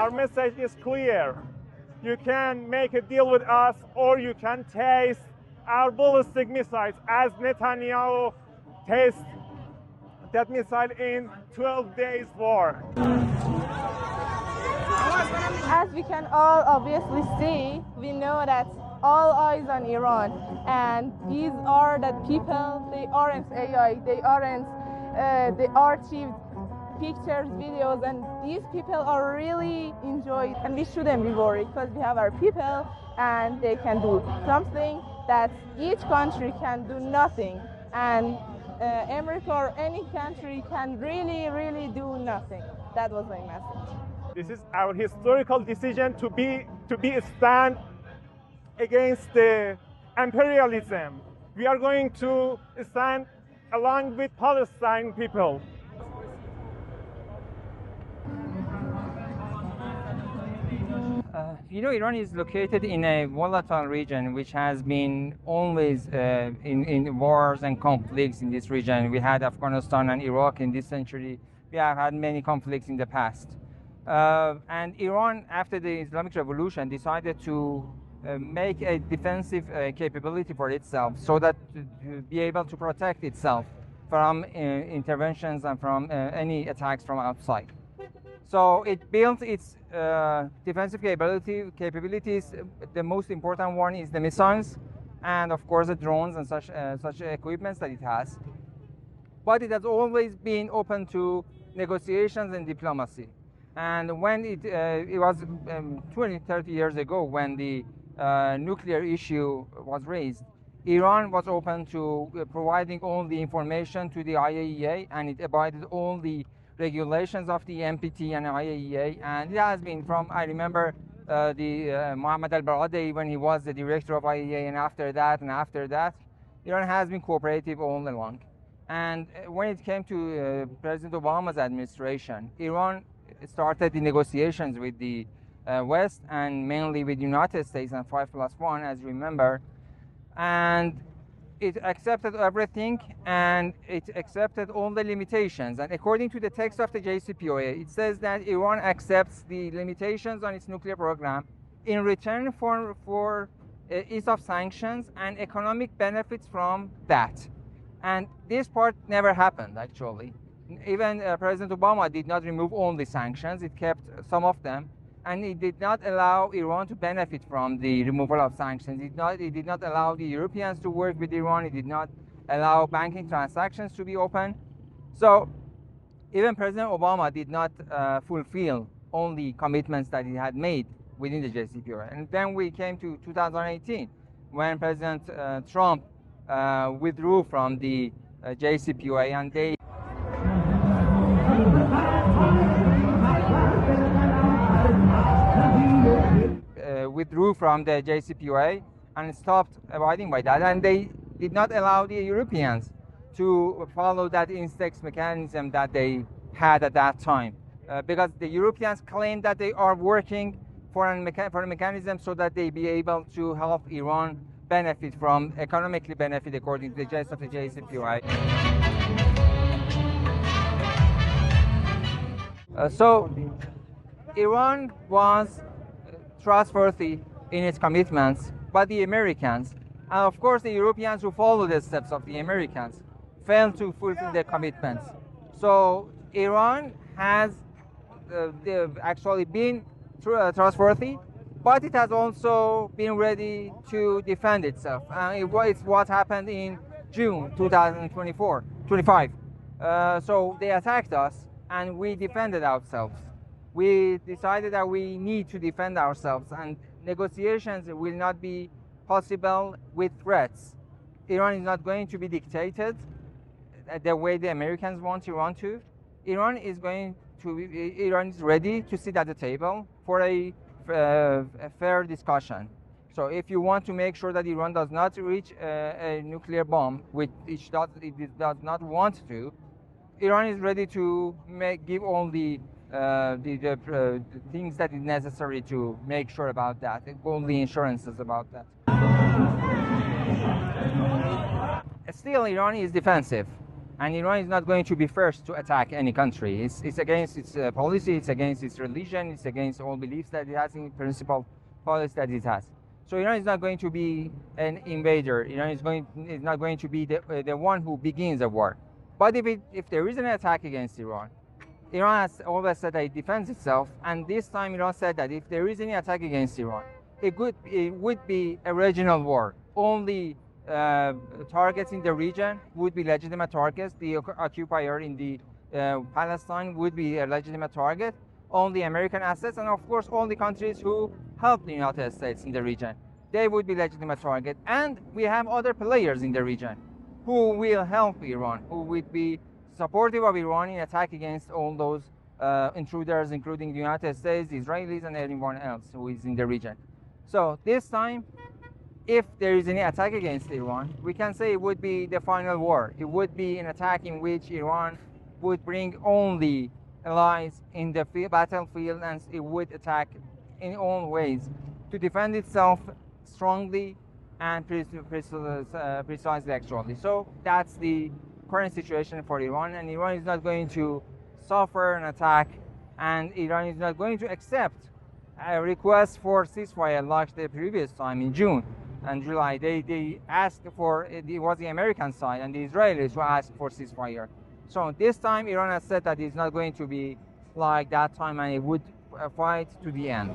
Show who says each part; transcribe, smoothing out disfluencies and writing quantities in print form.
Speaker 1: Our message is clear. You can make a deal with us, or you can taste our ballistic missiles, as Netanyahu tasted that missile in 12 days war.
Speaker 2: As we can all obviously see, we know that all eyes on Iran, and these are the people. They aren't AI, they aren't the archived pictures, videos, and these people are really enjoyed, and we shouldn't be worried because we have our people and they can do something that each country can do nothing, and America or any country can really do nothing. That was my message.
Speaker 1: This is our historical decision to be stand against the imperialism. We are going to stand along with Palestine people.
Speaker 3: Iran is located in a volatile region which has been always in wars and conflicts in this region. We had Afghanistan and Iraq in this century. We have had many conflicts in the past. And Iran, after the Islamic Revolution, decided to make a defensive capability for itself so that to be able to protect itself from interventions and from any attacks from outside. So it built its defensive capabilities. The most important one is the missiles and of course the drones and such equipments that it has. But it has always been open to negotiations and diplomacy. And when it was 20-30 years ago when the nuclear issue was raised, Iran was open to providing all the information to the IAEA, and it abided all the regulations of the NPT and IAEA. And it has been from, I remember the Mohammad al-Baradei when he was the director of IAEA, and after that, Iran has been cooperative all along. And when it came to President Obama's administration, Iran started the negotiations with the West, and mainly with the United States and 5+1, as you remember. And it accepted everything, and it accepted all the limitations. And according to the text of the JCPOA, it says that Iran accepts the limitations on its nuclear program in return for ease of sanctions and economic benefits from that. And this part never happened, actually. Even President Obama did not remove all the sanctions. It kept some of them, and it did not allow Iran to benefit from the removal of sanctions. It did not allow the Europeans to work with Iran. It did not allow banking transactions to be open. So even President Obama did not fulfill all the commitments that he had made within the JCPOA. And then we came to 2018, when President Trump withdrew from the JCPOA, and they withdrew from the JCPOA and stopped abiding by that, and they did not allow the Europeans to follow that index mechanism that they had at that time, because the Europeans claimed that they are working for a mechanism so that they be able to help Iran benefit from, economically benefit according to the gist of the JCPOA. So Iran was trustworthy in its commitments, but the Americans, and of course the Europeans who followed the steps of the Americans, failed to fulfill their commitments. So Iran has actually been trustworthy, but it has also been ready to defend itself. It's what happened in June 2025. So they attacked us, and we defended ourselves. We decided that we need to defend ourselves, and negotiations will not be possible with threats. Iran is not going to be dictated the way the Americans want Iran to. Iran is ready to sit at the table for a fair discussion. So if you want to make sure that Iran does not reach a nuclear bomb, which it does not want to, Iran is ready to give all the things that is necessary to make sure about that, all the insurances about that. Still, Iran is defensive. And Iran is not going to be first to attack any country. It's against its policy, it's against its religion, it's against all beliefs that it has in principal policy that it has. So Iran is not going to be an invader. Iran is not going to be the one who begins a war. But if there is an attack against Iran, Iran has always said that it defends itself, and this time Iran said that if there is any attack against Iran, it would be a regional war. Only targets in the region would be legitimate targets. The occupier in the Palestine would be a legitimate target. Only American assets, and of course all the countries who help the United States in the region, they would be legitimate target. And we have other players in the region who will help Iran, who would be supportive of Iran in attack against all those intruders, including the United States, the Israelis, and everyone else who is in the region. So this time, if there is any attack against Iran, we can say it would be the final war. It would be an attack in which Iran would bring only allies in the battlefield, and it would attack in all ways to defend itself strongly and precisely actually. So that's the current situation for Iran, and Iran is not going to suffer an attack, and Iran is not going to accept a request for ceasefire like the previous time in June and July. They asked for, it was the American side and the Israelis who asked for ceasefire. So this time Iran has said that it's not going to be like that time, and it would fight to the end.